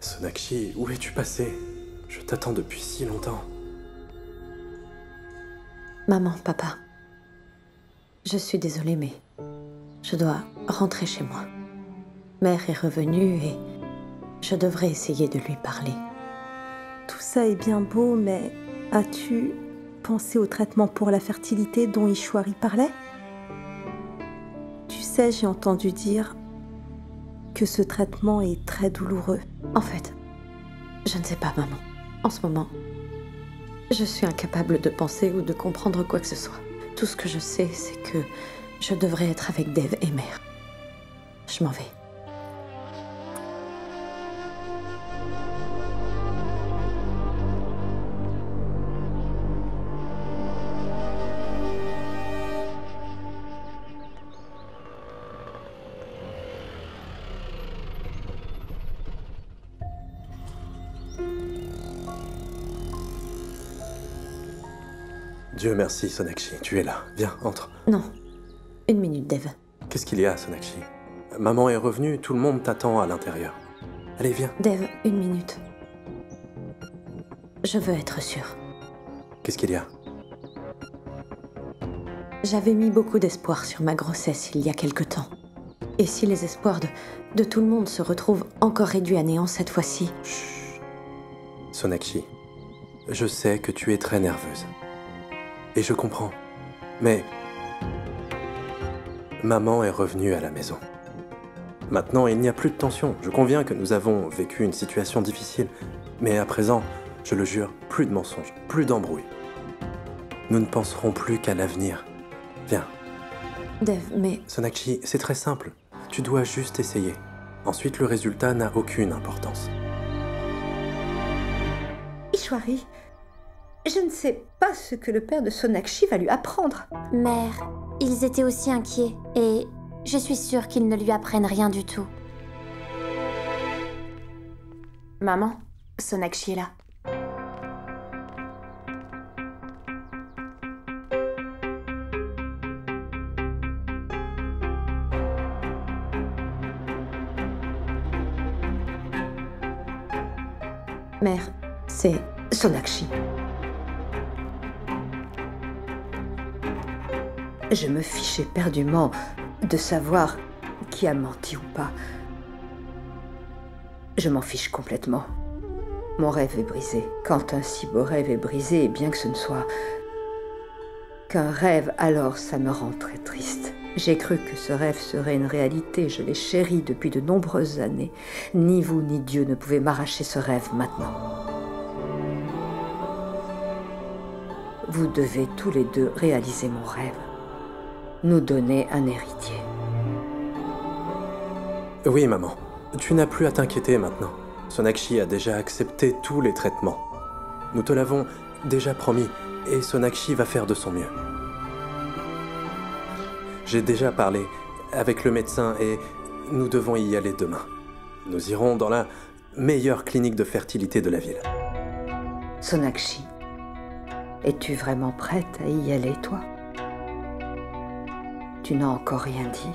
Sonakshi, où es-tu passé? Je t'attends depuis si longtemps. Maman, papa, je suis désolée, mais je dois rentrer chez moi. Mère est revenue et je devrais essayer de lui parler. Tout ça est bien beau, mais as-tu pensé au traitement pour la fertilité dont Ishwari parlait? Tu sais, j'ai entendu dire que ce traitement est très douloureux. En fait, je ne sais pas, maman. En ce moment, je suis incapable de penser ou de comprendre quoi que ce soit. Tout ce que je sais, c'est que je devrais être avec Dev et Mère. Je m'en vais. Dieu merci, Sonakshi, tu es là. Viens, entre. Non. Une minute, Dev. Qu'est-ce qu'il y a, Sonakshi? Maman est revenue, tout le monde t'attend à l'intérieur. Allez, viens. Dev, une minute. Je veux être sûre. Qu'est-ce qu'il y a? J'avais mis beaucoup d'espoir sur ma grossesse il y a quelque temps. Et si les espoirs de tout le monde se retrouvent encore réduits à néant cette fois-ci? Chut. Sonakshi, je sais que tu es très nerveuse. Et je comprends. Mais maman est revenue à la maison. Maintenant, il n'y a plus de tension. Je conviens que nous avons vécu une situation difficile. Mais à présent, je le jure, plus de mensonges, plus d'embrouilles. Nous ne penserons plus qu'à l'avenir. Viens. Dev, mais... Sonakshi, c'est très simple. Tu dois juste essayer. Ensuite, le résultat n'a aucune importance. Ishwari, je ne sais pas ce que le père de Sonakshi va lui apprendre. Mère, ils étaient aussi inquiets et je suis sûre qu'ils ne lui apprennent rien du tout. Maman, Sonakshi est là. Mère, c'est Sonakshi. Je me fiche éperdument de savoir qui a menti ou pas. Je m'en fiche complètement. Mon rêve est brisé. Quand un si beau rêve est brisé, et bien que ce ne soit qu'un rêve, alors ça me rend très triste. J'ai cru que ce rêve serait une réalité. Je l'ai chéri depuis de nombreuses années. Ni vous ni Dieu ne pouvez m'arracher ce rêve maintenant. Vous devez tous les deux réaliser mon rêve. Nous donner un héritier. Oui, maman. Tu n'as plus à t'inquiéter maintenant. Sonakshi a déjà accepté tous les traitements. Nous te l'avons déjà promis, et Sonakshi va faire de son mieux. J'ai déjà parlé avec le médecin et nous devons y aller demain. Nous irons dans la meilleure clinique de fertilité de la ville. Sonakshi, es-tu vraiment prête à y aller, toi? Tu n'as encore rien dit.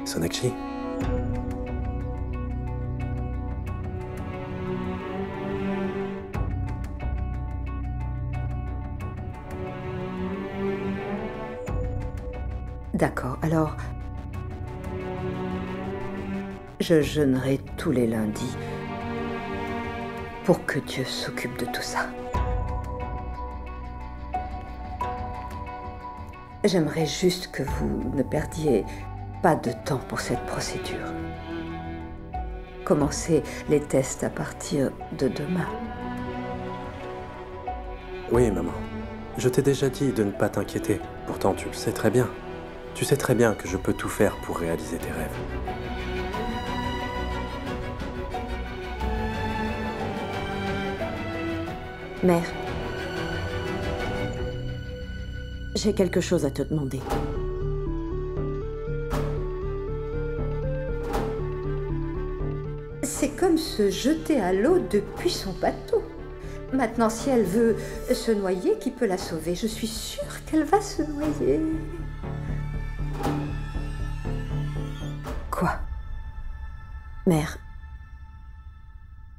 Sonakshi? D'accord, alors... Je jeûnerai tous les lundis pour que Dieu s'occupe de tout ça. J'aimerais juste que vous ne perdiez pas de temps pour cette procédure. Commencez les tests à partir de demain. Oui, maman. Je t'ai déjà dit de ne pas t'inquiéter. Pourtant, tu le sais très bien. Tu sais très bien que je peux tout faire pour réaliser tes rêves. Mère, j'ai quelque chose à te demander. C'est comme se jeter à l'eau depuis son bateau. Maintenant, si elle veut se noyer, qui peut la sauver? Je suis sûre qu'elle va se noyer. Quoi? Mère,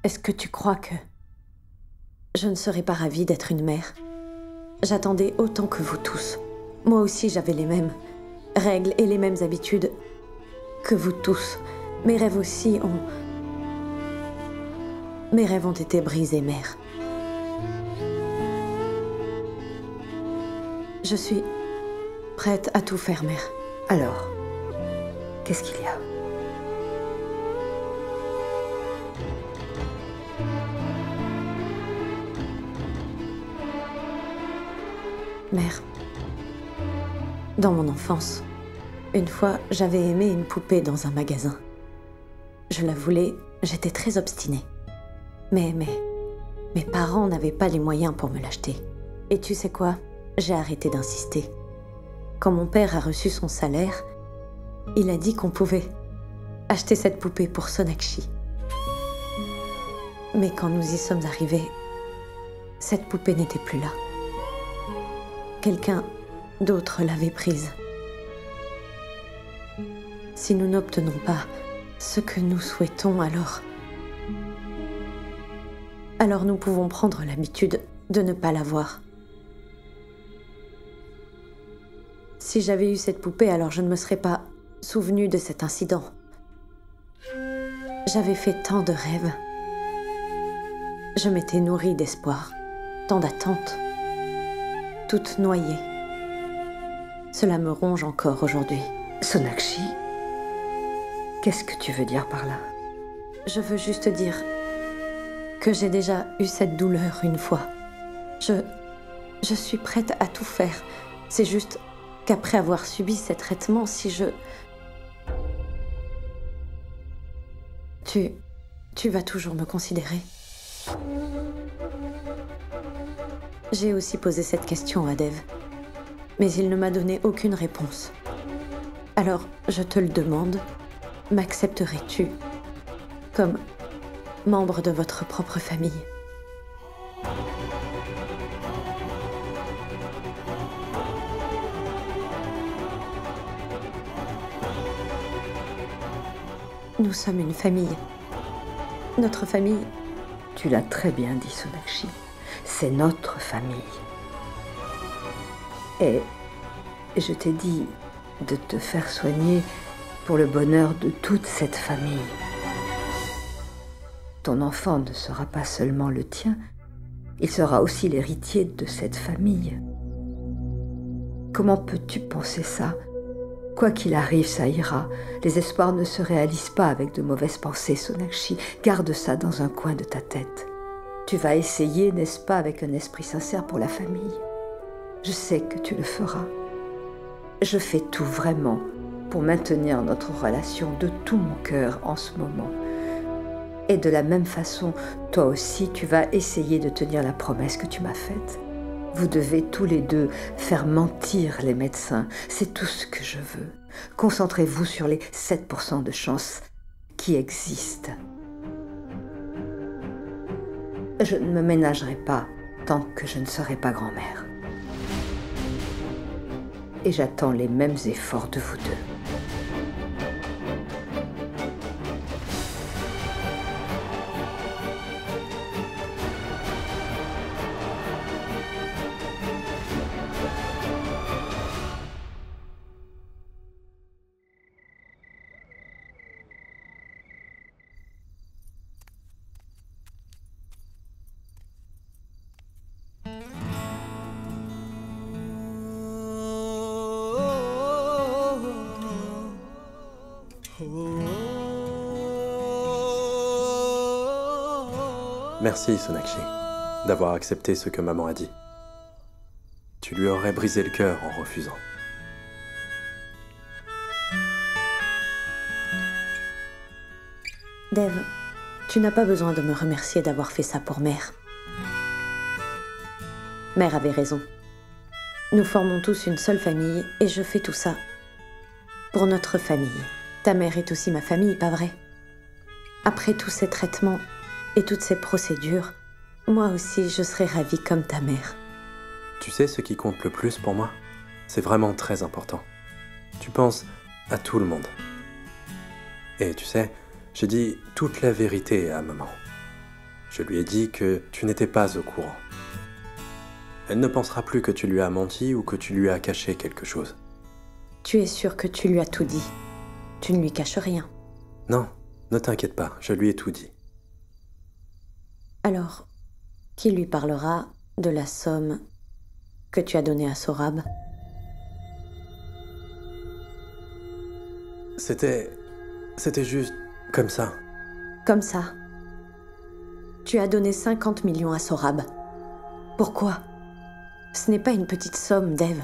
est-ce que tu crois que je ne serais pas ravie d'être une mère? J'attendais autant que vous tous. Moi aussi, j'avais les mêmes règles et les mêmes habitudes que vous tous. Mes rêves aussi ont... Mes rêves ont été brisés, mère. Je suis prête à tout faire, mère. Alors, qu'est-ce qu'il y a? Mère, dans mon enfance, une fois, j'avais aimé une poupée dans un magasin. Je la voulais, j'étais très obstinée. Mais mes parents n'avaient pas les moyens pour me l'acheter. Et tu sais quoi? J'ai arrêté d'insister. Quand mon père a reçu son salaire, il a dit qu'on pouvait acheter cette poupée pour Sonakshi. Mais quand nous y sommes arrivés, cette poupée n'était plus là. Quelqu'un d'autre l'avait prise. Si nous n'obtenons pas ce que nous souhaitons, alors nous pouvons prendre l'habitude de ne pas l'avoir. Si j'avais eu cette poupée, alors je ne me serais pas souvenue de cet incident. J'avais fait tant de rêves. Je m'étais nourrie d'espoir, tant d'attentes, toute noyée. Cela me ronge encore aujourd'hui. Sonakshi, qu'est-ce que tu veux dire par là? Je veux juste dire que j'ai déjà eu cette douleur une fois. Je suis prête à tout faire. C'est juste qu'après avoir subi ces traitements, si je... Tu vas toujours me considérer? J'ai aussi posé cette question à Dev, mais il ne m'a donné aucune réponse. Alors, je te le demande, m'accepterais-tu comme membre de votre propre famille? Nous sommes une famille. Notre famille... Tu l'as très bien dit, Sonakshi. C'est notre famille. Et je t'ai dit de te faire soigner pour le bonheur de toute cette famille. Ton enfant ne sera pas seulement le tien, il sera aussi l'héritier de cette famille. Comment peux-tu penser ça? Quoi qu'il arrive, ça ira. Les espoirs ne se réalisent pas avec de mauvaises pensées, Sonakshi. Garde ça dans un coin de ta tête. Tu vas essayer, n'est-ce pas, avec un esprit sincère pour la famille. Je sais que tu le feras. Je fais tout vraiment pour maintenir notre relation de tout mon cœur en ce moment. Et de la même façon, toi aussi, tu vas essayer de tenir la promesse que tu m'as faite. Vous devez tous les deux faire mentir les médecins. C'est tout ce que je veux. Concentrez-vous sur les 7% de chance qui existent. Je ne me ménagerai pas tant que je ne serai pas grand-mère. Et j'attends les mêmes efforts de vous deux. Merci, Sonakshi, d'avoir accepté ce que maman a dit. Tu lui aurais brisé le cœur en refusant. Dev, tu n'as pas besoin de me remercier d'avoir fait ça pour Mère. Mère avait raison. Nous formons tous une seule famille et je fais tout ça pour notre famille. Ta mère est aussi ma famille, pas vrai? Après tous ces traitements et toutes ces procédures, Moi aussi, je serais ravie comme ta mère. Tu sais ce qui compte le plus pour moi? C'est vraiment très important. Tu penses à tout le monde. Et tu sais, j'ai dit toute la vérité à maman. Je lui ai dit que tu n'étais pas au courant. Elle ne pensera plus que tu lui as menti ou que tu lui as caché quelque chose. Tu es sûr que tu lui as tout dit? Tu ne lui caches rien? Non, ne t'inquiète pas, je lui ai tout dit. Alors, qui lui parlera de la somme que tu as donnée à Sorab? C'était juste comme ça. Comme ça. Tu as donné 50 millions à Sorab. Pourquoi? Ce n'est pas une petite somme, Dev.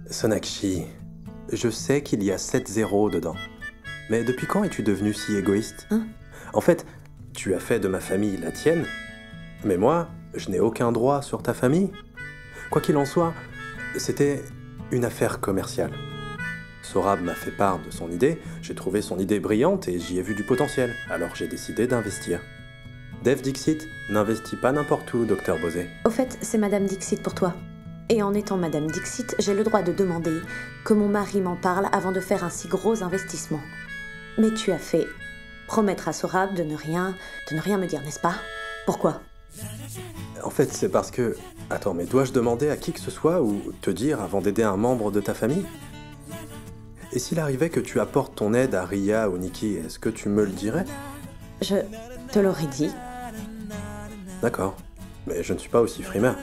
Sonakshi, je sais qu'il y a 7 zéros dedans. Mais depuis quand es-tu devenu si égoïste? En fait, tu as fait de ma famille la tienne. Mais moi, je n'ai aucun droit sur ta famille. Quoi qu'il en soit, c'était une affaire commerciale. Sorab m'a fait part de son idée, j'ai trouvé son idée brillante et j'y ai vu du potentiel, alors j'ai décidé d'investir. Dev Dixit n'investit pas n'importe où, Dr Bosé. Au fait, c'est Madame Dixit pour toi. Et en étant Madame Dixit, j'ai le droit de demander que mon mari m'en parle avant de faire un si gros investissement. Mais tu as fait promettre à Sorab de ne rien me dire, n'est-ce pas? Pourquoi? En fait, c'est parce que... Attends, mais dois-je demander à qui que ce soit ou te dire avant d'aider un membre de ta famille? Et s'il arrivait que tu apportes ton aide à Ria ou Nikki, est-ce que tu me le dirais? Je te l'aurais dit. D'accord, mais je ne suis pas aussi frimeur.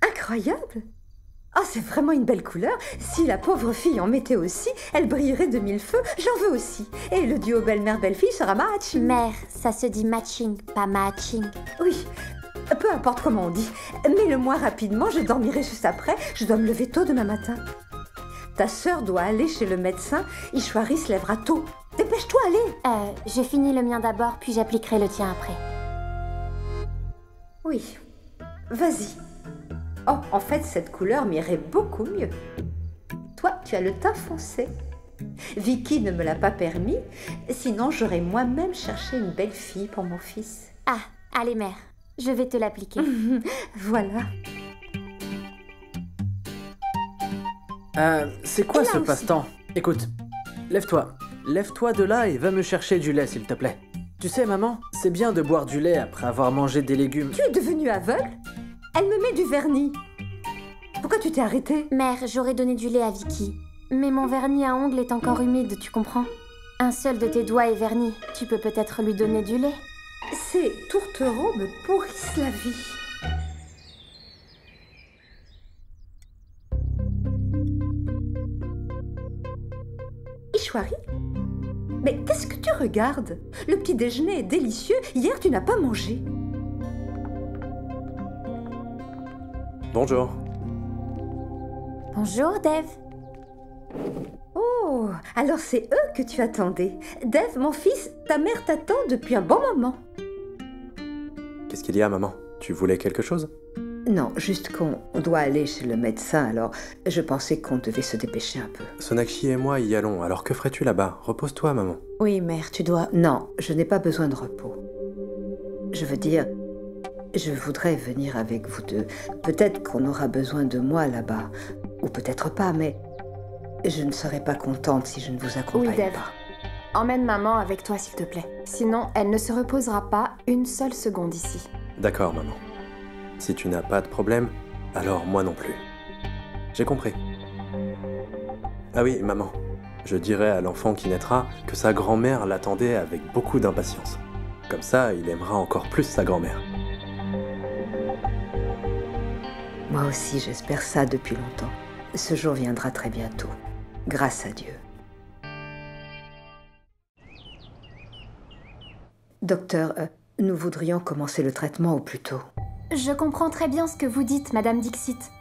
Incroyable! Oh, c'est vraiment une belle couleur. Si la pauvre fille en mettait aussi, elle brillerait de mille feux. J'en veux aussi. Et le duo belle-mère-belle-fille sera match. Mère, ça se dit matching, pas matching. Oui, peu importe comment on dit. Mais le moi rapidement, je dormirai juste après. Je dois me lever tôt demain matin. Ta sœur doit aller chez le médecin. Ishwari se lèvera tôt. Dépêche-toi, allez. Je finis le mien d'abord, puis j'appliquerai le tien après. Oui, vas-y. Oh, en fait, cette couleur m'irait beaucoup mieux. Toi, tu as le teint foncé. Vicky ne me l'a pas permis, sinon j'aurais moi-même cherché une belle fille pour mon fils. Ah, allez mère, je vais te l'appliquer. Voilà. C'est quoi ce passe-temps? Écoute, lève-toi. Lève-toi de là et va me chercher du lait, s'il te plaît. Tu sais, maman, c'est bien de boire du lait après avoir mangé des légumes. Tu es devenue aveugle? Elle me met du vernis. Pourquoi tu t'es arrêtée? Mère, j'aurais donné du lait à Vicky. Mais mon vernis à ongles est encore humide, tu comprends? Un seul de tes doigts est verni. Tu peux peut-être lui donner du lait? Ces tourtereaux me pourrissent la vie. Ishwari? Mais qu'est-ce que tu regardes? Le petit déjeuner est délicieux. Hier, tu n'as pas mangé. Bonjour. Bonjour, Dev. Oh, alors c'est eux que tu attendais. Dev, mon fils, ta mère t'attend depuis un bon moment. Qu'est-ce qu'il y a, maman? Tu voulais quelque chose? Non, juste qu'on doit aller chez le médecin, alors je pensais qu'on devait se dépêcher un peu. Sonakshi et moi y allons, alors que ferais-tu là-bas? Repose-toi, maman. Oui, mère, tu dois... Non, je n'ai pas besoin de repos. Je veux dire, je voudrais venir avec vous deux. Peut-être qu'on aura besoin de moi là-bas, ou peut-être pas, mais je ne serais pas contente si je ne vous accompagne Oui, Dev. pas. Emmène maman avec toi, s'il te plaît. Sinon, elle ne se reposera pas une seule seconde ici. D'accord, maman. Si tu n'as pas de problème, alors moi non plus. J'ai compris. Ah oui, maman. Je dirai à l'enfant qui naîtra que sa grand-mère l'attendait avec beaucoup d'impatience. Comme ça, il aimera encore plus sa grand-mère. Moi aussi, j'espère ça depuis longtemps. Ce jour viendra très bientôt. Grâce à Dieu. Docteur, nous voudrions commencer le traitement au plus tôt. Je comprends très bien ce que vous dites, Madame Dixit.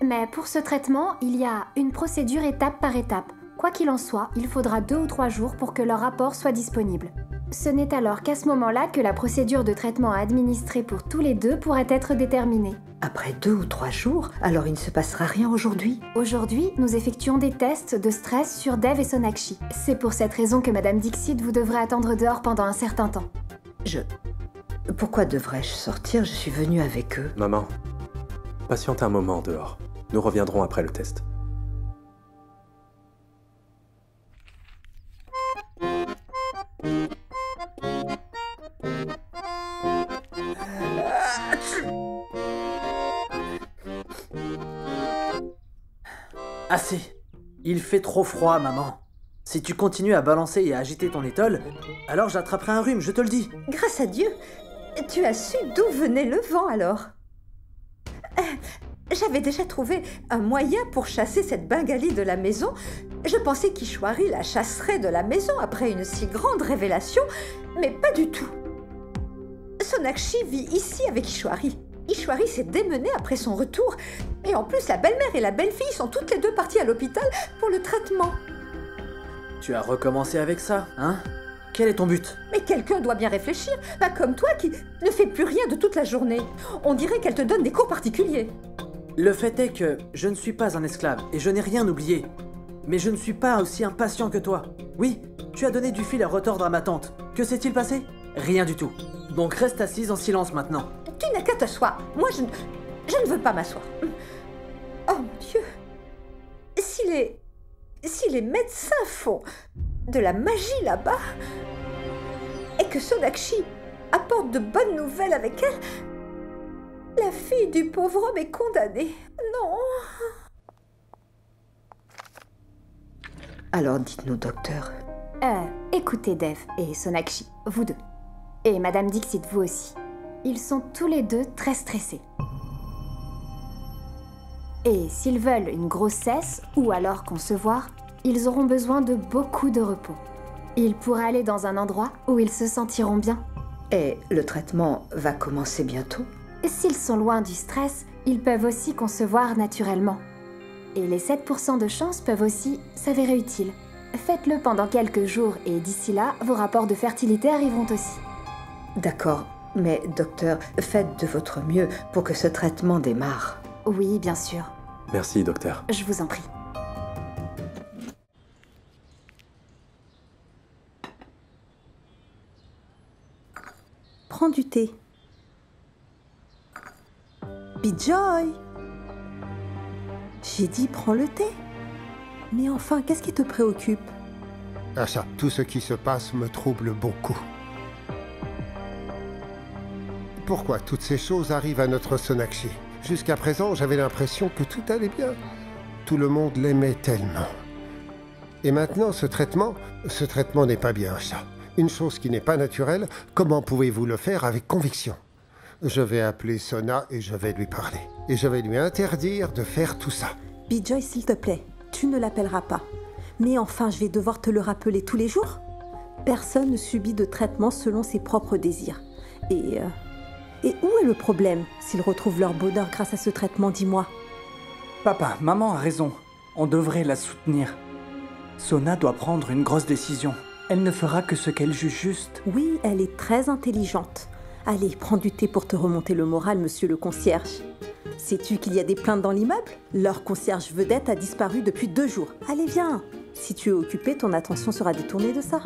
Mais pour ce traitement, il y a une procédure étape par étape. Quoi qu'il en soit, il faudra 2 ou 3 jours pour que leur rapport soit disponible. Ce n'est alors qu'à ce moment-là que la procédure de traitement à administrer pour tous les deux pourrait être déterminée. Après 2 ou 3 jours, alors il ne se passera rien aujourd'hui? Aujourd'hui, nous effectuons des tests de stress sur Dev et Sonakshi. C'est pour cette raison que Madame Dixit vous devrez attendre dehors pendant un certain temps. Pourquoi devrais-je sortir? Je suis venue avec eux. Maman, patiente un moment dehors. Nous reviendrons après le test. Assez. Il fait trop froid, maman. Si tu continues à balancer et à agiter ton étole, alors j'attraperai un rhume, je te le dis. Grâce à Dieu, tu as su d'où venait le vent alors. J'avais déjà trouvé un moyen pour chasser cette bengalie de la maison. Je pensais qu'Ishwari la chasserait de la maison après une si grande révélation, mais pas du tout. Sonakshi vit ici avec Ishwari. Ishwari s'est démené après son retour. Et en plus, la belle-mère et la belle-fille sont toutes les deux parties à l'hôpital pour le traitement. Tu as recommencé avec ça, hein? Quel est ton but? Mais quelqu'un doit bien réfléchir, pas comme toi qui ne fait plus rien de toute la journée. On dirait qu'elle te donne des cours particuliers. Le fait est que je ne suis pas un esclave et je n'ai rien oublié. Mais je ne suis pas aussi impatient que toi. Oui, tu as donné du fil à retordre à ma tante. Que s'est-il passé? Rien du tout. Donc reste assise en silence maintenant. Tu n'as qu'à t'asseoir. Moi, je ne veux pas m'asseoir. Oh mon Dieu. Si les médecins font de la magie là-bas et que Sonakshi apporte de bonnes nouvelles avec elle, la fille du pauvre homme est condamnée. Non. Alors dites-nous, docteur. Écoutez Dev et Sonakshi, vous deux. Et Madame Dixit, vous aussi. Ils sont tous les deux très stressés. Et s'ils veulent une grossesse, ou alors concevoir, ils auront besoin de beaucoup de repos. Ils pourraient aller dans un endroit où ils se sentiront bien. Et le traitement va commencer bientôt? S'ils sont loin du stress, ils peuvent aussi concevoir naturellement. Et les 7% de chance peuvent aussi s'avérer utiles. Faites-le pendant quelques jours et d'ici là, vos rapports de fertilité arriveront aussi. D'accord, mais docteur, faites de votre mieux pour que ce traitement démarre. Oui, bien sûr. Merci, docteur. Je vous en prie. Prends du thé. Bijoy! J'ai dit prends le thé. Mais enfin, qu'est-ce qui te préoccupe? Asha, tout ce qui se passe me trouble beaucoup. Pourquoi toutes ces choses arrivent à notre Sonakshi? Jusqu'à présent, j'avais l'impression que tout allait bien. Tout le monde l'aimait tellement. Et maintenant, ce traitement n'est pas bien, Asha. Une chose qui n'est pas naturelle, comment pouvez-vous le faire avec conviction? Je vais appeler Sona et je vais lui parler. Et je vais lui interdire de faire tout ça. Bijoy, s'il te plaît, tu ne l'appelleras pas. Mais enfin, je vais devoir te le rappeler tous les jours. Personne ne subit de traitement selon ses propres désirs. Et où est le problème s'ils retrouvent leur bonheur grâce à ce traitement, dis-moi? Papa, maman a raison. On devrait la soutenir. Sona doit prendre une grosse décision. Elle ne fera que ce qu'elle juge juste. Oui, elle est très intelligente. Allez, prends du thé pour te remonter le moral, monsieur le concierge. Sais-tu qu'il y a des plaintes dans l'immeuble? Leur concierge vedette a disparu depuis 2 jours. Allez, viens. Si tu es occupé, ton attention sera détournée de ça.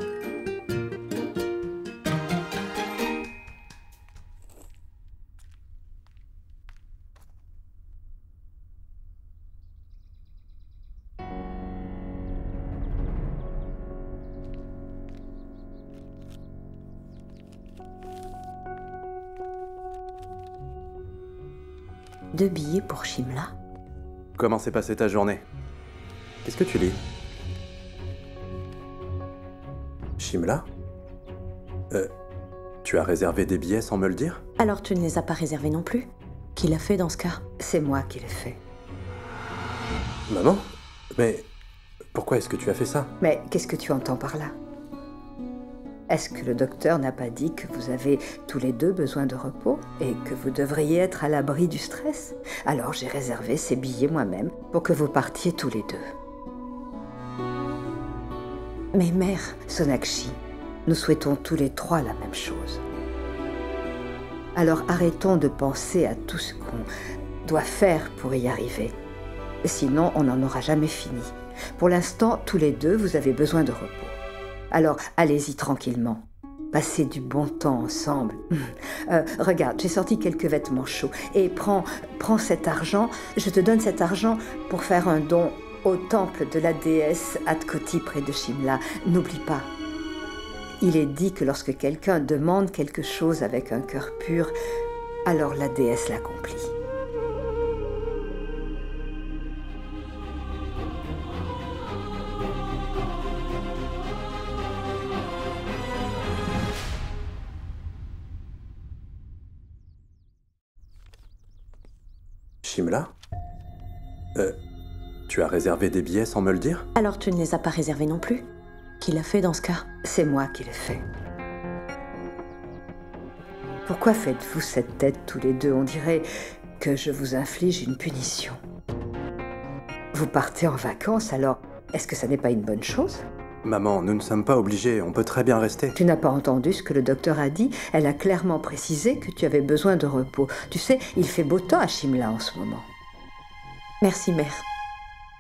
Deux billets pour Shimla? Comment s'est passée ta journée? Qu'est-ce que tu lis? Shimla? Tu as réservé des billets sans me le dire? Alors tu ne les as pas réservés non plus? Qui l'a fait dans ce cas? C'est moi qui l'ai fait. Maman? Mais pourquoi est-ce que tu as fait ça? Mais qu'est-ce que tu entends par là? Est-ce que le docteur n'a pas dit que vous avez tous les deux besoin de repos et que vous devriez être à l'abri du stress? Alors j'ai réservé ces billets moi-même pour que vous partiez tous les deux. Mais mère... Sonakshi, nous souhaitons tous les trois la même chose. Alors arrêtons de penser à tout ce qu'on doit faire pour y arriver. Sinon, on n'en aura jamais fini. Pour l'instant, tous les deux, vous avez besoin de repos. Alors, allez-y tranquillement. Passez du bon temps ensemble. Regarde, j'ai sorti quelques vêtements chauds. Et prends cet argent. Je te donne cet argent pour faire un don au temple de la déesse Atkoti près de Shimla. N'oublie pas. Il est dit que lorsque quelqu'un demande quelque chose avec un cœur pur, alors la déesse l'accomplit. Shimla? Tu as réservé des billets sans me le dire? Alors tu ne les as pas réservés non plus? Qui l'a fait dans ce cas? C'est moi qui l'ai fait. Pourquoi faites-vous cette tête tous les deux? On dirait que je vous inflige une punition. Vous partez en vacances, alors est-ce que ça n'est pas une bonne chose? Maman, nous ne sommes pas obligés, on peut très bien rester. Tu n'as pas entendu ce que le docteur a dit? Elle a clairement précisé que tu avais besoin de repos. Tu sais, il fait beau temps à Shimla en ce moment. Merci, mère.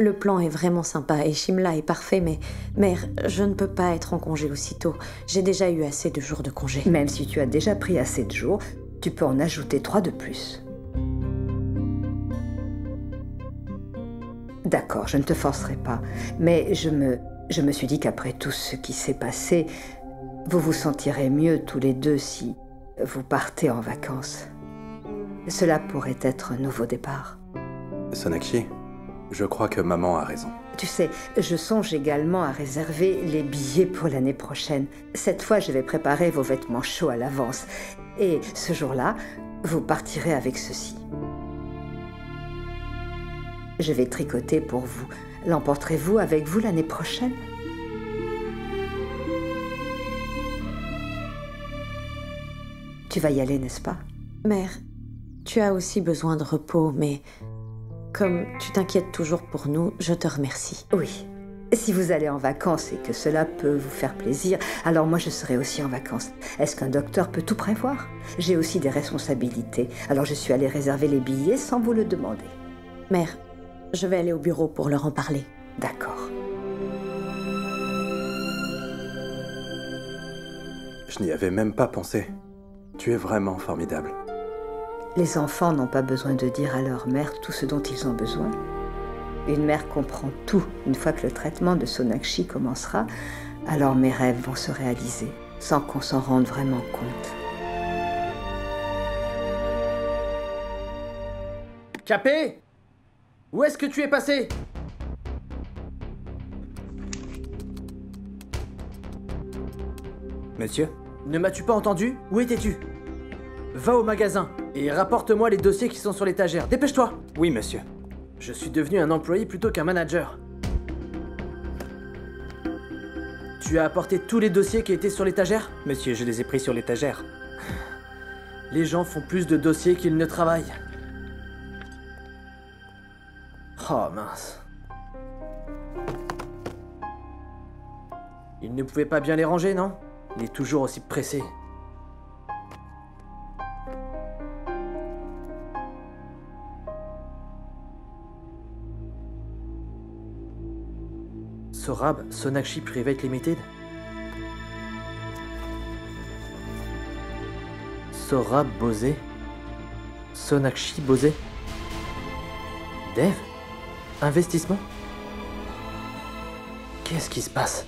Le plan est vraiment sympa et Shimla est parfait, mais... Mère, je ne peux pas être en congé aussitôt. J'ai déjà eu assez de jours de congé. Même si tu as déjà pris assez de jours, tu peux en ajouter 3 de plus. D'accord, je ne te forcerai pas, mais je me suis dit qu'après tout ce qui s'est passé, vous vous sentirez mieux tous les deux si vous partez en vacances. Cela pourrait être un nouveau départ. Sonakshi, je crois que maman a raison. Tu sais, je songe également à réserver les billets pour l'année prochaine. Cette fois, je vais préparer vos vêtements chauds à l'avance. Et ce jour-là, vous partirez avec ceci. Je vais tricoter pour vous. L'emporterez-vous avec vous l'année prochaine? Tu vas y aller, n'est-ce pas? Mère, tu as aussi besoin de repos, mais comme tu t'inquiètes toujours pour nous, je te remercie. Oui. Si vous allez en vacances et que cela peut vous faire plaisir, alors moi je serai aussi en vacances. Est-ce qu'un docteur peut tout prévoir? J'ai aussi des responsabilités, alors je suis allée réserver les billets sans vous le demander. Mère, je vais aller au bureau pour leur en parler. D'accord. Je n'y avais même pas pensé. Tu es vraiment formidable. Les enfants n'ont pas besoin de dire à leur mère tout ce dont ils ont besoin. Une mère comprend tout. Une fois que le traitement de Sonakshi commencera, alors mes rêves vont se réaliser, sans qu'on s'en rende vraiment compte. Capé? Où est-ce que tu es passé? Monsieur? Ne m'as-tu pas entendu? Où étais-tu? Va au magasin et rapporte-moi les dossiers qui sont sur l'étagère. Dépêche-toi! Oui, monsieur. Je suis devenu un employé plutôt qu'un manager. Tu as apporté tous les dossiers qui étaient sur l'étagère? Monsieur, je les ai pris sur l'étagère. Les gens font plus de dossiers qu'ils ne travaillent. Oh mince. Il ne pouvait pas bien les ranger, non? Il est toujours aussi pressé. Sorab, Sonakshi Private Limited. Sorab Bosé. Sonakshi Bosé. Dev? Investissement? Qu'est-ce qui se passe?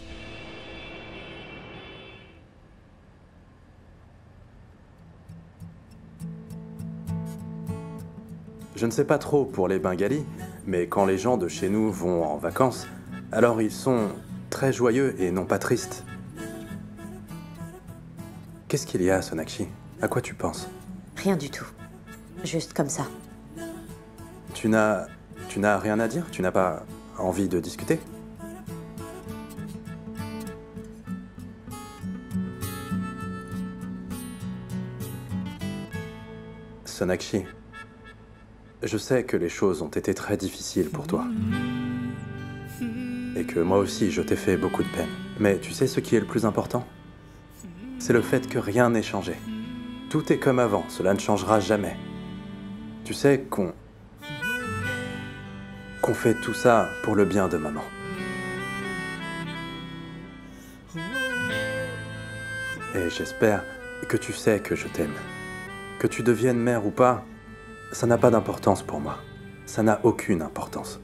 Je ne sais pas trop pour les Bengalis, mais quand les gens de chez nous vont en vacances, alors ils sont très joyeux et non pas tristes. Qu'est-ce qu'il y a, Sonakshi? À quoi tu penses? Rien du tout. Juste comme ça. Tu n'as rien à dire? Tu n'as pas envie de discuter? Sonakshi, je sais que les choses ont été très difficiles pour toi. Et que moi aussi, je t'ai fait beaucoup de peine. Mais tu sais ce qui est le plus important? c'est le fait que rien n'ait changé. Tout est comme avant, cela ne changera jamais. Tu sais qu'on fait tout ça pour le bien de maman. Et j'espère que tu sais que je t'aime. Que tu deviennes mère ou pas, ça n'a pas d'importance pour moi. Ça n'a aucune importance.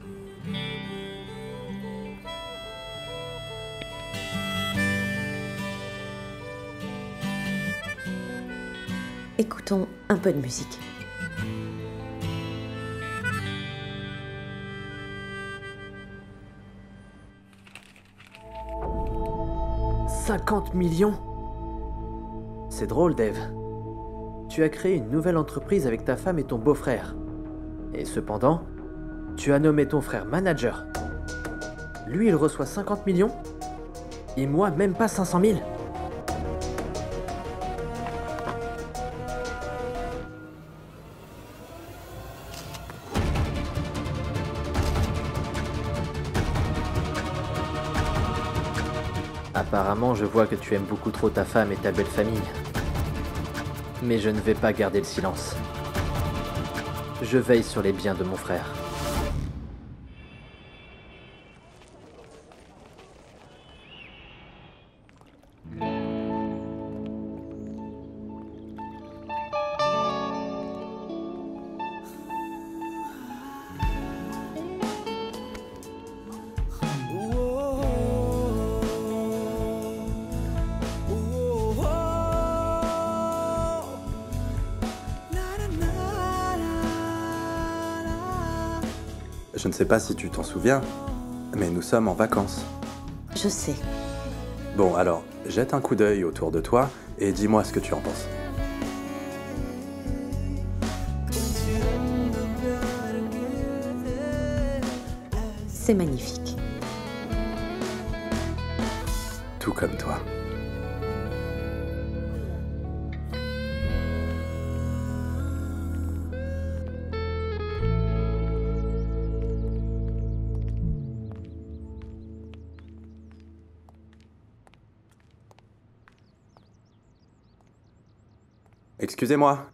Écoutons un peu de musique. « 50 millions ! C'est drôle, Dave. Tu as créé une nouvelle entreprise avec ta femme et ton beau-frère. Et cependant, tu as nommé ton frère manager. Lui, il reçoit 50 millions, et moi, même pas 500 000. Apparemment, je vois que tu aimes beaucoup trop ta femme et ta belle famille. Mais je ne vais pas garder le silence. Je veille sur les biens de mon frère. Je ne sais pas si tu t'en souviens, mais nous sommes en vacances. Je sais. Bon, alors, jette un coup d'œil autour de toi et dis-moi ce que tu en penses. C'est magnifique. Tout comme toi. Excusez-moi.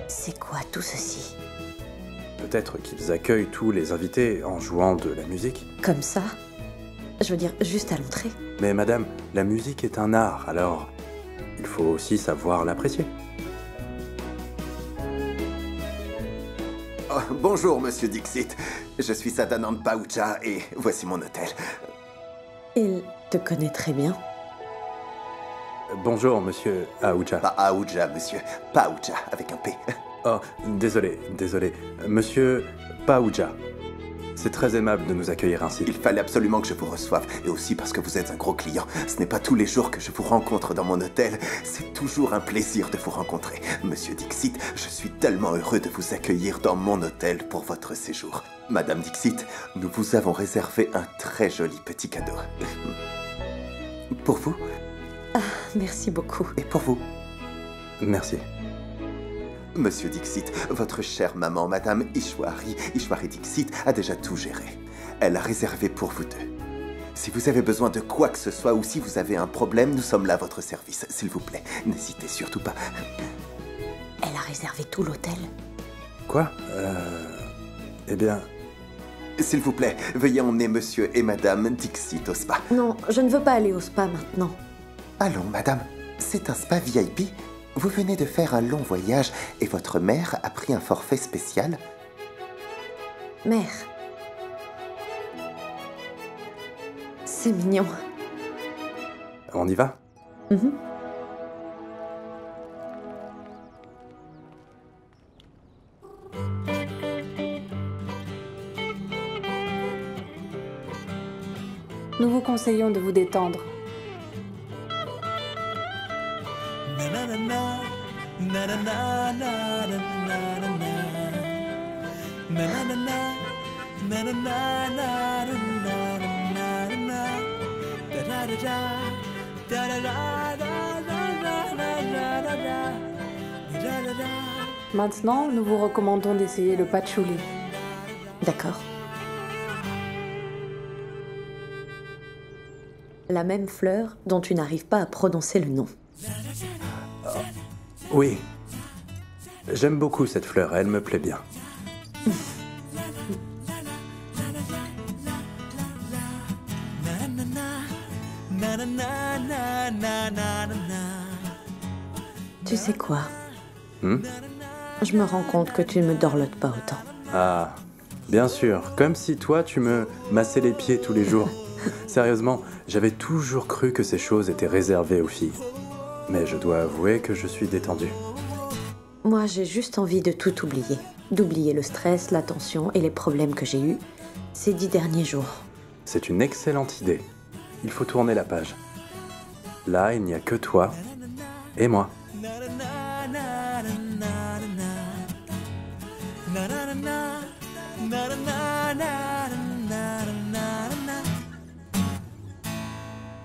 C'est quoi tout ceci? Peut-être qu'ils accueillent tous les invités en jouant de la musique. Comme ça? Je veux dire, juste à l'entrée. Mais madame, la musique est un art, alors il faut aussi savoir l'apprécier. Oh, bonjour, monsieur Dixit. Je suis Sadanand Paucha et voici mon hôtel. Il te connaît très bien. Bonjour, monsieur Aouja. Pas Aouja, monsieur. Paucha, avec un P. Oh, désolé. Monsieur Pauja. C'est très aimable de nous accueillir ainsi. Il fallait absolument que je vous reçoive, et aussi parce que vous êtes un gros client. Ce n'est pas tous les jours que je vous rencontre dans mon hôtel. C'est toujours un plaisir de vous rencontrer. Monsieur Dixit, je suis tellement heureux de vous accueillir dans mon hôtel pour votre séjour. Madame Dixit, nous vous avons réservé un très joli petit cadeau. Pour vous? Ah, merci beaucoup. Et pour vous? Merci. Monsieur Dixit, votre chère maman, Madame Ishwari Dixit, a déjà tout géré. Elle a réservé pour vous deux. Si vous avez besoin de quoi que ce soit ou si vous avez un problème, nous sommes là à votre service. S'il vous plaît, n'hésitez surtout pas. Elle a réservé tout l'hôtel. Quoi? Eh bien... S'il vous plaît, veuillez emmener Monsieur et Madame Dixit au spa. Non, je ne veux pas aller au spa maintenant. Allons, Madame. C'est un spa VIP. Vous venez de faire un long voyage et votre mère a pris un forfait spécial. Mère. C'est mignon. On y va? Nous vous conseillons de vous détendre. Maintenant, nous vous recommandons d'essayer le patchouli. D'accord. La même fleur dont tu n'arrives pas à prononcer le nom. Oui. J'aime beaucoup cette fleur, elle me plaît bien. Tu sais quoi? Je me rends compte que tu ne me dorlotes pas autant. Ah, bien sûr. Comme si toi, tu me massais les pieds tous les jours. Sérieusement, j'avais toujours cru que ces choses étaient réservées aux filles. Mais je dois avouer que je suis détendu. Moi, j'ai juste envie de tout oublier. D'oublier le stress, la tension et les problèmes que j'ai eus ces 10 derniers jours. C'est une excellente idée. Il faut tourner la page. Là, il n'y a que toi et moi.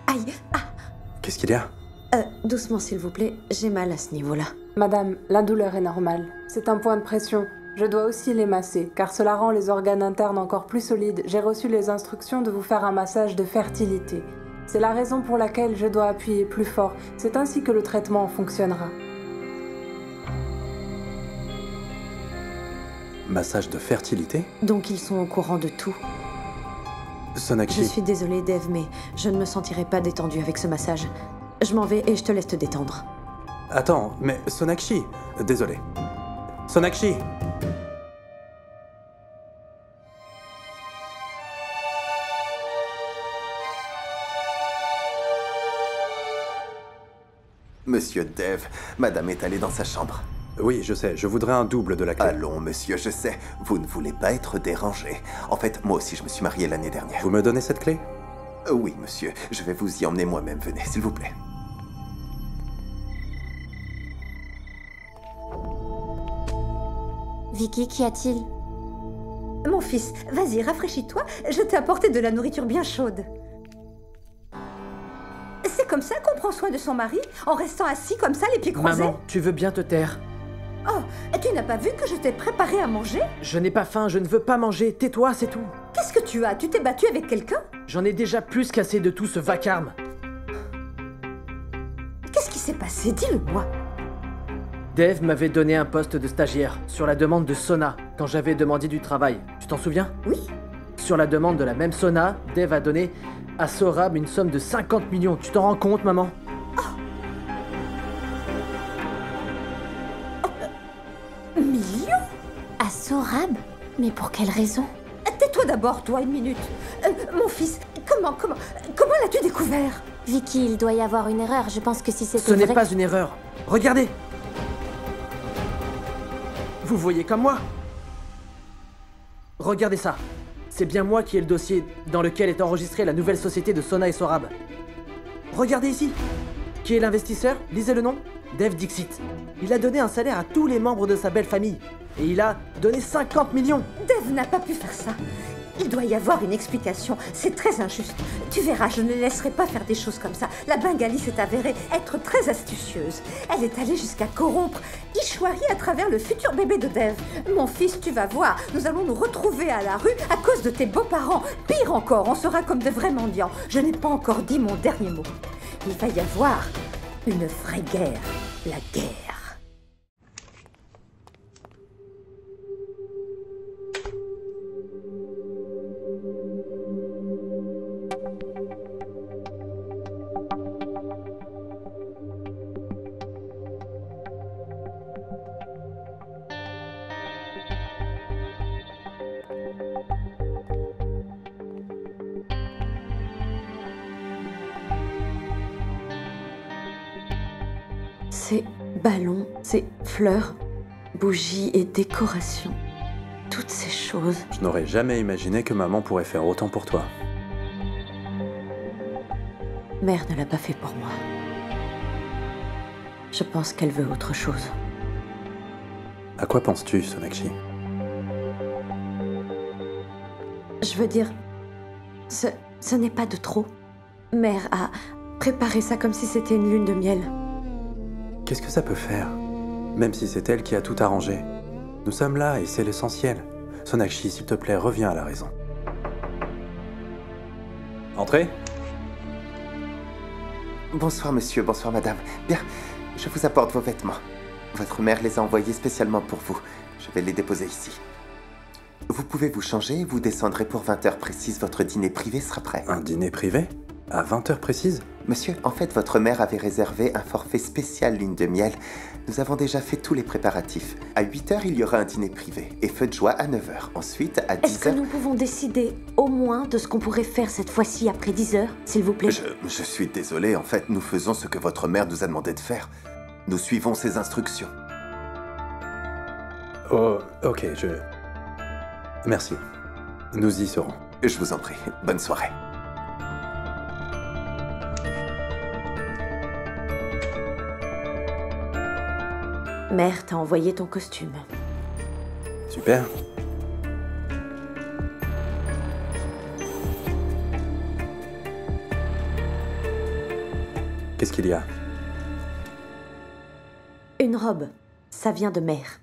Aïe! Ah! Qu'est-ce qu'il y a? Doucement s'il vous plaît, j'ai mal à ce niveau-là. Madame, la douleur est normale. C'est un point de pression. Je dois aussi les masser, car cela rend les organes internes encore plus solides. J'ai reçu les instructions de vous faire un massage de fertilité. C'est la raison pour laquelle je dois appuyer plus fort. C'est ainsi que le traitement fonctionnera. Massage de fertilité? Donc ils sont au courant de tout. Sonakshi. Je suis désolée, Dev, mais je ne me sentirai pas détendue avec ce massage. Je m'en vais et je te laisse te détendre. Attends, mais Sonakshi... Désolé. Sonakshi! Monsieur Dev, madame est allée dans sa chambre. Oui, je sais, je voudrais un double de la clé. Allons, monsieur, je sais, vous ne voulez pas être dérangé. En fait, moi aussi, je me suis marié l'année dernière. Vous me donnez cette clé? Oui, monsieur, je vais vous y emmener moi-même. Venez, s'il vous plaît. Vicky, qu'y a-t-il? Mon fils, vas-y, rafraîchis-toi. Je t'ai apporté de la nourriture bien chaude. C'est comme ça qu'on prend soin de son mari, en restant assis comme ça, les pieds croisés? Maman, tu veux bien te taire? Oh, tu n'as pas vu que je t'ai préparé à manger? Je n'ai pas faim, je ne veux pas manger. Tais-toi, c'est tout. Qu'est-ce que tu as? Tu t'es battu avec quelqu'un? J'en ai déjà plus qu'assez de tout ce vacarme. Qu'est-ce qui s'est passé? Dis-le-moi. Dev m'avait donné un poste de stagiaire, sur la demande de Sona, quand j'avais demandé du travail. Tu t'en souviens? Oui. Sur la demande de la même Sona, Dev a donné à Sorab une somme de 50 millions. Tu t'en rends compte, maman? Millions? À Sorab? Mais pour quelle raison? Tais-toi d'abord, toi, une minute. Mon fils, comment l'as-tu découvert? Vicky, il doit y avoir une erreur. Je pense que si c'était Ce n'est vrai... pas une erreur. Regardez! Vous voyez comme moi? Regardez ça. C'est bien moi qui ai le dossier dans lequel est enregistrée la nouvelle société de Sona et Sorab. Regardez ici. Qui est l'investisseur? Lisez le nom. Dev Dixit. Il a donné un salaire à tous les membres de sa belle famille. Et il a donné 50 millions. Dev n'a pas pu faire ça. Il doit y avoir une explication. C'est très injuste. Tu verras, je ne laisserai pas faire des choses comme ça. La Bengali s'est avérée être très astucieuse. Elle est allée jusqu'à corrompre Ishwari à travers le futur bébé de Dev. Mon fils, tu vas voir, nous allons nous retrouver à la rue à cause de tes beaux-parents. Pire encore, on sera comme de vrais mendiants. Je n'ai pas encore dit mon dernier mot. Il va y avoir une vraie guerre. La guerre. Ces ballons, ces fleurs, bougies et décorations, toutes ces choses. Je n'aurais jamais imaginé que maman pourrait faire autant pour toi. Mère ne l'a pas fait pour moi. Je pense qu'elle veut autre chose. À quoi penses-tu, Sonakshi? Je veux dire, ce n'est pas de trop. Mère a préparé ça comme si c'était une lune de miel. Qu'est-ce que ça peut faire? même si c'est elle qui a tout arrangé. Nous sommes là et c'est l'essentiel. Sonakshi, s'il te plaît, reviens à la raison. Entrez. Bonsoir monsieur, bonsoir madame. Bien, je vous apporte vos vêtements. Votre mère les a envoyés spécialement pour vous. Je vais les déposer ici. Vous pouvez vous changer et vous descendrez pour 20 heures précises. Votre dîner privé sera prêt. Un dîner privé? À 20 heures précises? Monsieur, en fait, votre mère avait réservé un forfait spécial lune de miel. Nous avons déjà fait tous les préparatifs. À 8 heures, il y aura un dîner privé. Et feu de joie à 9 heures. Ensuite, à 10 heures... Est-ce que nous pouvons décider au moins de ce qu'on pourrait faire cette fois-ci après 10 heures, s'il vous plaît? Je suis désolé. En fait, nous faisons ce que votre mère nous a demandé de faire. Nous suivons ses instructions. Oh, ok, Merci. Nous y serons. Je vous en prie. Bonne soirée. Mère t'a envoyé ton costume. Super. Qu'est-ce qu'il y a? Une robe. Ça vient de mère.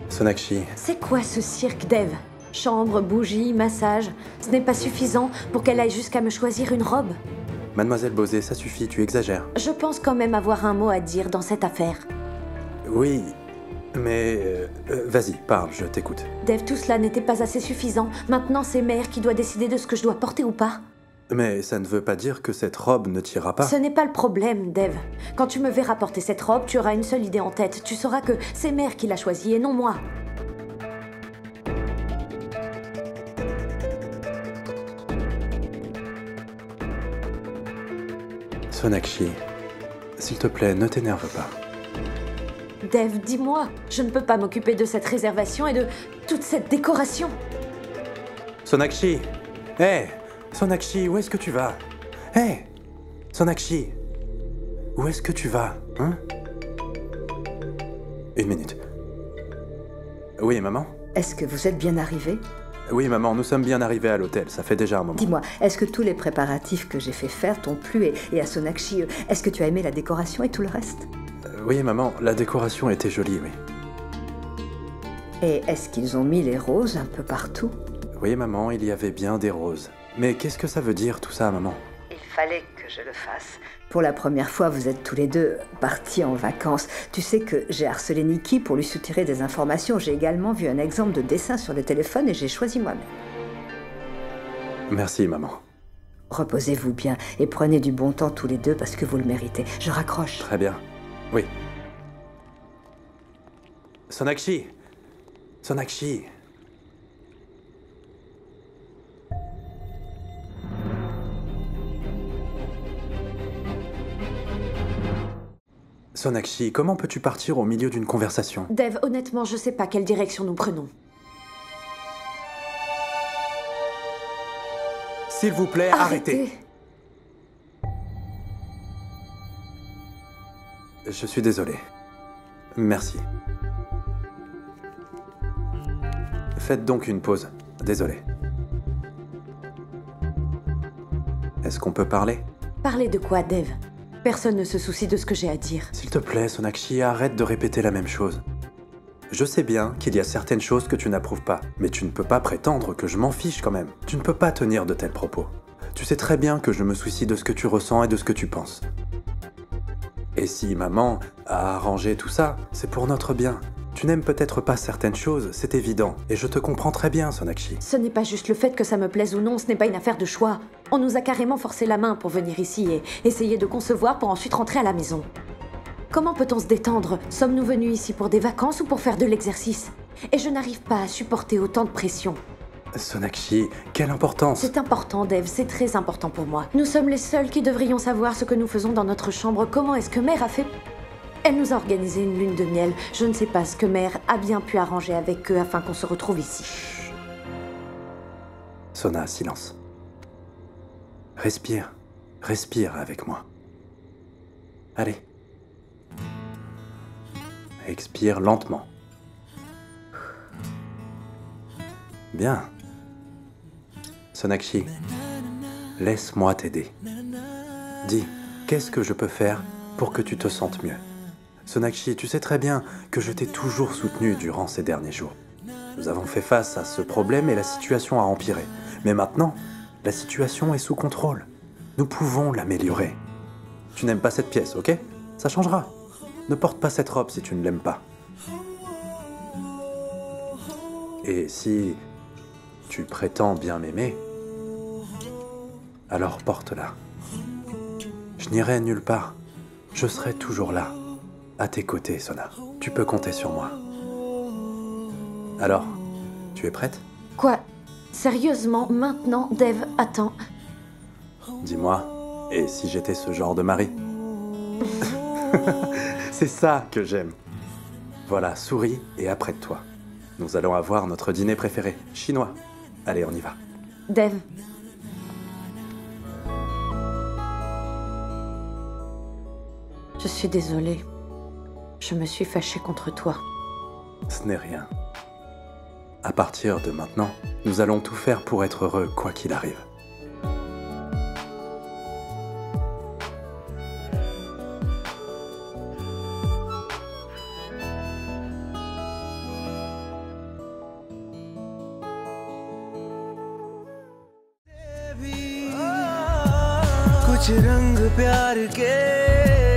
Sonakshi. C'est quoi ce cirque, Dev? Chambre, bougie, massage. Ce n'est pas suffisant pour qu'elle aille jusqu'à me choisir une robe? Mademoiselle Bosé, ça suffit, tu exagères. Je pense quand même avoir un mot à dire dans cette affaire. Oui, mais... vas-y, parle, je t'écoute. Dev, tout cela n'était pas assez suffisant. Maintenant, c'est mère qui doit décider de ce que je dois porter ou pas. Mais ça ne veut pas dire que cette robe ne t'ira pas. Ce n'est pas le problème, Dev. Quand tu me verras porter cette robe, tu auras une seule idée en tête. Tu sauras que c'est mère qui l'a choisie et non moi. Sonakshi, s'il te plaît, ne t'énerve pas. Dev, dis-moi, je ne peux pas m'occuper de cette réservation et de toute cette décoration. Sonakshi! Hé! Sonakshi, où est-ce que tu vas? Hé! Sonakshi! Où est-ce que tu vas? Hein? Une minute. Oui, maman? Est-ce que vous êtes bien arrivé? Oui, maman, nous sommes bien arrivés à l'hôtel, ça fait déjà un moment. Dis-moi, est-ce que tous les préparatifs que j'ai fait faire t'ont plu et à Sonakshi, est-ce que tu as aimé la décoration et tout le reste? Oui, maman, la décoration était jolie, oui. Et est-ce qu'ils ont mis les roses un peu partout? Oui, maman, il y avait bien des roses. Mais qu'est-ce que ça veut dire tout ça, maman? Il fallait que je le fasse. Pour la première fois, vous êtes tous les deux partis en vacances. Tu sais que j'ai harcelé Nikki pour lui soutirer des informations. J'ai également vu un exemple de dessin sur le téléphone et j'ai choisi moi-même. Merci, maman. Reposez-vous bien et prenez du bon temps tous les deux parce que vous le méritez. Je raccroche. Très bien. Oui. Sonakshi! Sonakshi! Sonakshi, comment peux-tu partir au milieu d'une conversation? Dev, honnêtement, je sais pas quelle direction nous prenons. S'il vous plaît, arrêtez. Je suis désolé. Merci. Faites donc une pause. Désolé. Est-ce qu'on peut parler? Parler de quoi, Dev? Personne ne se soucie de ce que j'ai à dire. S'il te plaît, Sonakshi, arrête de répéter la même chose. Je sais bien qu'il y a certaines choses que tu n'approuves pas, mais tu ne peux pas prétendre que je m'en fiche quand même. Tu ne peux pas tenir de tels propos. Tu sais très bien que je me soucie de ce que tu ressens et de ce que tu penses. Et si maman a arrangé tout ça, c'est pour notre bien. Tu n'aimes peut-être pas certaines choses, c'est évident. Et je te comprends très bien, Sonakshi. Ce n'est pas juste le fait que ça me plaise ou non, ce n'est pas une affaire de choix. On nous a carrément forcé la main pour venir ici et essayer de concevoir pour ensuite rentrer à la maison. Comment peut-on se détendre? Sommes-nous venus ici pour des vacances ou pour faire de l'exercice? Et je n'arrive pas à supporter autant de pression. Sonakshi, quelle importance! C'est important, Dev, c'est très important pour moi. Nous sommes les seuls qui devrions savoir ce que nous faisons dans notre chambre. Comment est-ce que Mère a fait... Elle nous a organisé une lune de miel. Je ne sais pas ce que Mère a bien pu arranger avec eux afin qu'on se retrouve ici. Chut. Sona, silence. Respire. Respire avec moi. Allez. Expire lentement. Bien. Sonakshi, laisse-moi t'aider. Dis, qu'est-ce que je peux faire pour que tu te sentes mieux? Sonakshi, tu sais très bien que je t'ai toujours soutenu durant ces derniers jours. Nous avons fait face à ce problème et la situation a empiré. Mais maintenant, la situation est sous contrôle. Nous pouvons l'améliorer. Tu n'aimes pas cette pièce, ok? Ça changera. Ne porte pas cette robe si tu ne l'aimes pas. Et si tu prétends bien m'aimer, alors porte-la. Je n'irai nulle part. Je serai toujours là, à tes côtés, Sona. Tu peux compter sur moi. Alors, tu es prête? Quoi? Sérieusement, maintenant, Dev, attends. Dis-moi, et si j'étais ce genre de mari? C'est ça que j'aime. Voilà, souris et apprête-toi. Nous allons avoir notre dîner préféré, chinois. Allez, on y va. Dev. Je suis désolée. Je me suis fâchée contre toi. Ce n'est rien. À partir de maintenant, nous allons tout faire pour être heureux quoi qu'il arrive. कुछ रंग प्यार के